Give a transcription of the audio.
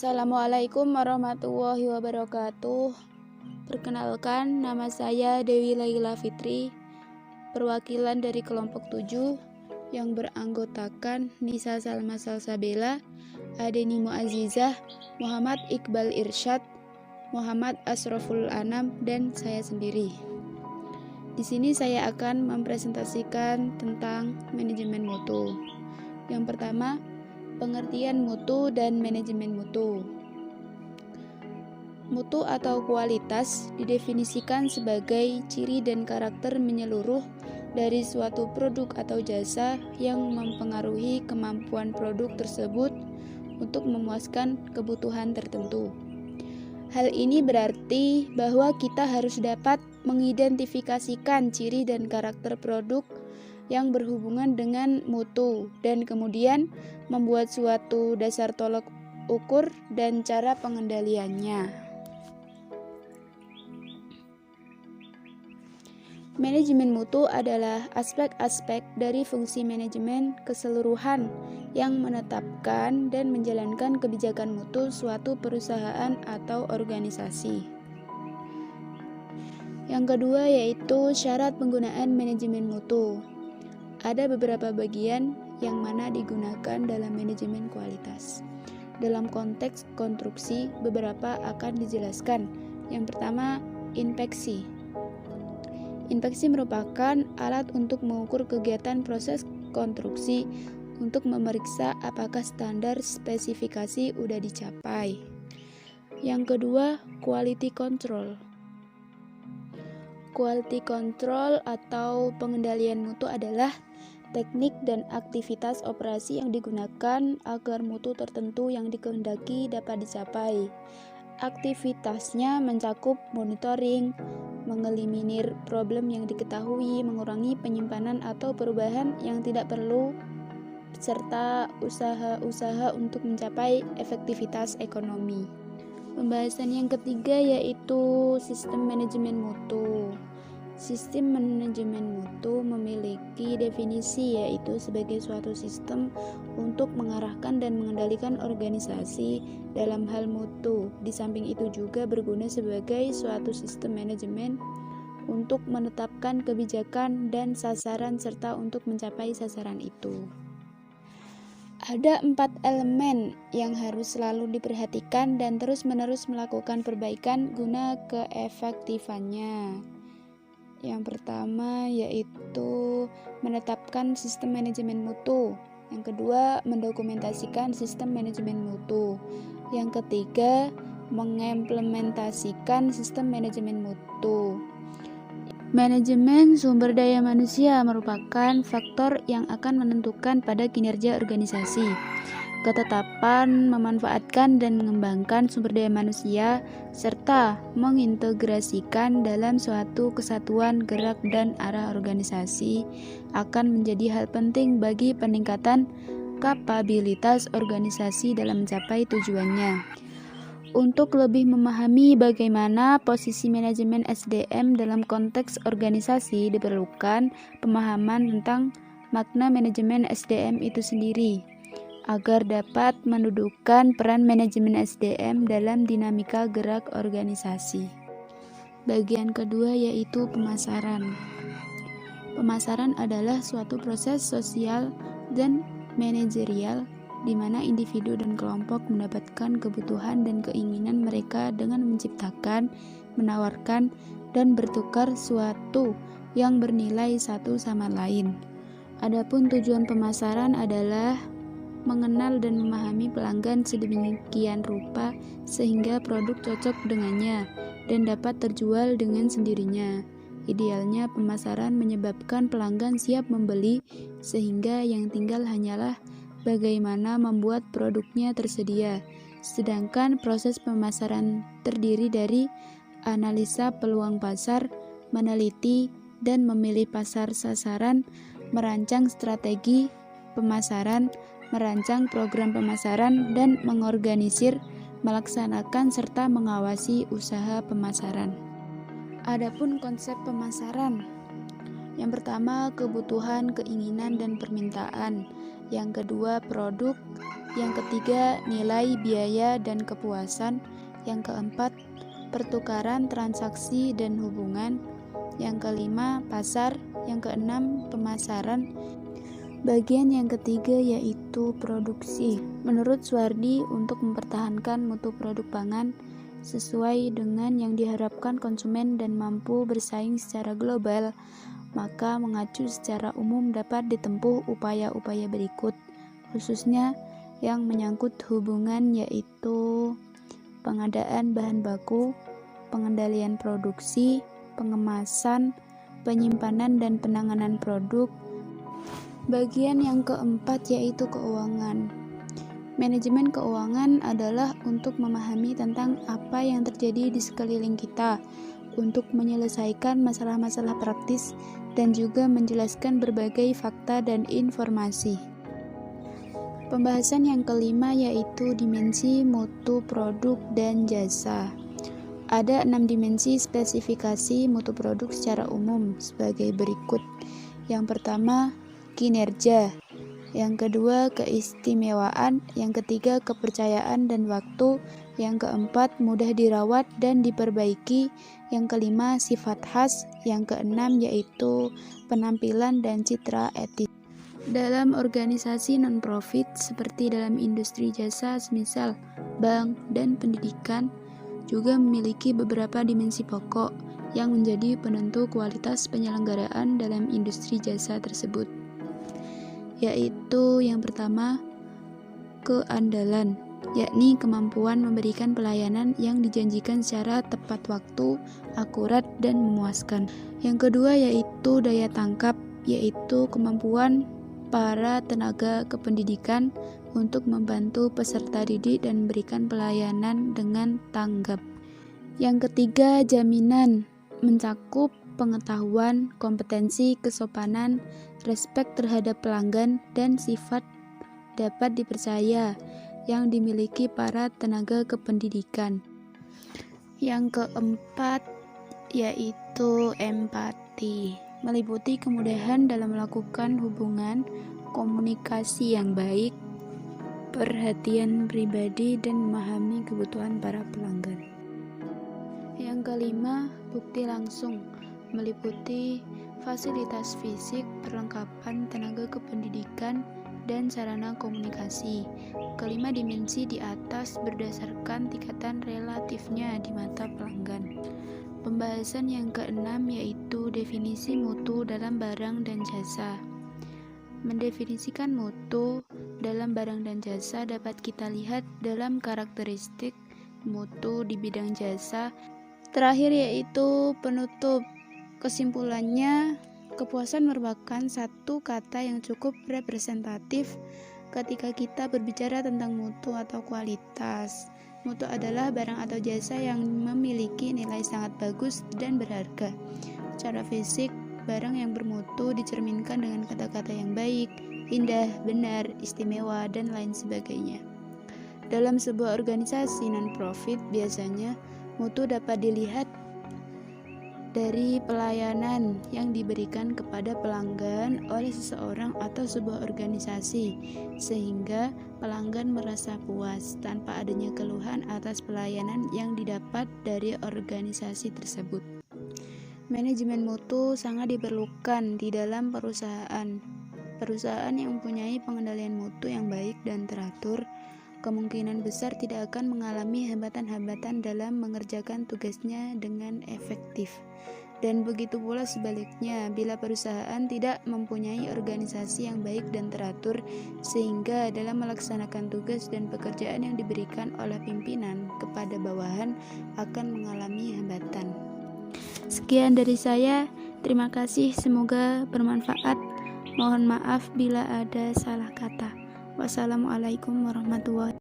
Assalamualaikum warahmatullahi wabarakatuh. Perkenalkan, nama saya Dewi Laila Fitri, perwakilan dari kelompok 7 yang beranggotakan Nisa Salma Salsabila, Adeni Muazzizah, Muhammad Iqbal Irsyad, Muhammad Asroful Anam, dan saya sendiri. Di sini saya akan mempresentasikan tentang manajemen mutu. Yang pertama, pengertian mutu dan manajemen mutu. Mutu atau kualitas didefinisikan sebagai ciri dan karakter menyeluruh dari suatu produk atau jasa yang mempengaruhi kemampuan produk tersebut untuk memuaskan kebutuhan tertentu. Hal ini berarti bahwa kita harus dapat mengidentifikasikan ciri dan karakter produk yang berhubungan dengan mutu dan kemudian membuat suatu dasar tolak ukur dan cara pengendaliannya. Manajemen mutu adalah aspek-aspek dari fungsi manajemen keseluruhan yang menetapkan dan menjalankan kebijakan mutu suatu perusahaan atau organisasi. Yang kedua yaitu syarat penggunaan manajemen mutu. Ada beberapa bagian yang mana digunakan dalam manajemen kualitas. Dalam konteks konstruksi, beberapa akan dijelaskan. Yang pertama, inspeksi. Inspeksi merupakan alat untuk mengukur kegiatan proses konstruksi untuk memeriksa apakah standar spesifikasi sudah dicapai. Yang kedua, quality control. Quality control atau pengendalian mutu adalah teknik dan aktivitas operasi yang digunakan agar mutu tertentu yang dikehendaki dapat dicapai. Aktivitasnya mencakup monitoring, mengeliminir problem yang diketahui, mengurangi penyimpanan atau perubahan yang tidak perlu, serta usaha-usaha untuk mencapai efektivitas ekonomi. Pembahasan yang ketiga yaitu sistem manajemen mutu. Sistem manajemen mutu memiliki definisi yaitu sebagai suatu sistem untuk mengarahkan dan mengendalikan organisasi dalam hal mutu. Di samping itu juga berguna sebagai suatu sistem manajemen untuk menetapkan kebijakan dan sasaran serta untuk mencapai sasaran itu. Ada 4 elemen yang harus selalu diperhatikan dan terus-menerus melakukan perbaikan guna keefektifannya. Yang pertama yaitu menetapkan sistem manajemen mutu. Yang kedua, mendokumentasikan sistem manajemen mutu. Yang ketiga, mengimplementasikan sistem manajemen mutu. Manajemen sumber daya manusia merupakan faktor yang akan menentukan pada kinerja organisasi. Ketetapan memanfaatkan dan mengembangkan sumber daya manusia serta mengintegrasikan dalam suatu kesatuan gerak dan arah organisasi akan menjadi hal penting bagi peningkatan kapabilitas organisasi dalam mencapai tujuannya. Untuk lebih memahami bagaimana posisi manajemen SDM dalam konteks organisasi, diperlukan pemahaman tentang makna manajemen SDM itu sendiri, agar dapat mendudukan peran manajemen SDM dalam dinamika gerak organisasi. Bagian kedua yaitu pemasaran. Pemasaran adalah suatu proses sosial dan manajerial di mana individu dan kelompok mendapatkan kebutuhan dan keinginan mereka dengan menciptakan, menawarkan, dan bertukar suatu yang bernilai satu sama lain. Adapun tujuan pemasaran adalah mengenal dan memahami pelanggan sedemikian rupa sehingga produk cocok dengannya dan dapat terjual dengan sendirinya. Idealnya pemasaran menyebabkan pelanggan siap membeli sehingga yang tinggal hanyalah bagaimana membuat produknya tersedia. Sedangkan proses pemasaran terdiri dari analisa peluang pasar, meneliti dan memilih pasar sasaran, merancang strategi pemasaran, merancang program pemasaran, dan mengorganisir, melaksanakan, serta mengawasi usaha pemasaran. Adapun konsep pemasaran. Yang pertama, kebutuhan, keinginan, dan permintaan. yang kedua produk, yang ketiga nilai, biaya, dan kepuasan, yang keempat pertukaran, transaksi, dan hubungan, yang kelima pasar, yang keenam pemasaran. Bagian yang ketiga yaitu produksi. Menurut Suwardi, untuk mempertahankan mutu produk pangan sesuai dengan yang diharapkan konsumen dan mampu bersaing secara global, maka mengacu secara umum dapat ditempuh upaya-upaya berikut, khususnya yang menyangkut hubungan yaitu pengadaan bahan baku, pengendalian produksi, pengemasan, penyimpanan dan penanganan produk. Bagian yang keempat yaitu keuangan. Manajemen keuangan adalah untuk memahami tentang apa yang terjadi di sekeliling kita, untuk menyelesaikan masalah-masalah praktis, dan juga menjelaskan berbagai fakta dan informasi. Pembahasan yang kelima yaitu dimensi mutu produk dan jasa. Ada 6 dimensi spesifikasi mutu produk secara umum sebagai berikut. Yang pertama, kinerja. Yang kedua, keistimewaan. Yang ketiga, kepercayaan dan waktu. Yang keempat, mudah dirawat dan diperbaiki. Yang kelima, sifat khas. Yang keenam yaitu penampilan dan citra etis. Dalam organisasi non-profit seperti dalam industri jasa, semisal bank dan pendidikan, juga memiliki beberapa dimensi pokok yang menjadi penentu kualitas penyelenggaraan dalam industri jasa tersebut, yaitu yang pertama, keandalan, yakni kemampuan memberikan pelayanan yang dijanjikan secara tepat waktu, akurat, dan memuaskan. Yang kedua yaitu daya tangkap, yaitu kemampuan para tenaga kependidikan untuk membantu peserta didik dan memberikan pelayanan dengan tanggap. Yang ketiga, jaminan, mencakup pengetahuan, kompetensi, kesopanan, respek terhadap pelanggan, dan sifat dapat dipercaya yang dimiliki para tenaga kependidikan. Yang keempat yaitu empati, meliputi kemudahan dalam melakukan hubungan, komunikasi yang baik, perhatian pribadi, dan memahami kebutuhan para pelanggan. Yang kelima, bukti langsung, meliputi fasilitas fisik, perlengkapan tenaga kependidikan, dan sarana komunikasi. Kelima dimensi di atas berdasarkan tingkatan relatifnya di mata pelanggan. Pembahasan yang keenam yaitu definisi mutu dalam barang dan jasa. Mendefinisikan mutu dalam barang dan jasa dapat kita lihat dalam karakteristik mutu di bidang jasa. Terakhir yaitu penutup. Kesimpulannya, kepuasan merupakan satu kata yang cukup representatif ketika kita berbicara tentang mutu atau kualitas. Mutu adalah barang atau jasa yang memiliki nilai sangat bagus dan berharga. Secara fisik, barang yang bermutu dicerminkan dengan kata-kata yang baik, indah, benar, istimewa, dan lain sebagainya. Dalam sebuah organisasi non-profit, biasanya mutu dapat dilihat dari pelayanan yang diberikan kepada pelanggan oleh seseorang atau sebuah organisasi, sehingga pelanggan merasa puas tanpa adanya keluhan atas pelayanan yang didapat dari organisasi tersebut. Manajemen mutu sangat diperlukan di dalam perusahaan. Perusahaan yang mempunyai pengendalian mutu yang baik dan teratur kemungkinan besar tidak akan mengalami hambatan-hambatan dalam mengerjakan tugasnya dengan efektif. Dan begitu pula sebaliknya, bila perusahaan tidak mempunyai organisasi yang baik dan teratur, sehingga dalam melaksanakan tugas dan pekerjaan yang diberikan oleh pimpinan kepada bawahan akan mengalami hambatan. Sekian dari saya, terima kasih, semoga bermanfaat. Mohon maaf bila ada salah kata. Wassalamualaikum warahmatullahi wabarakatuh.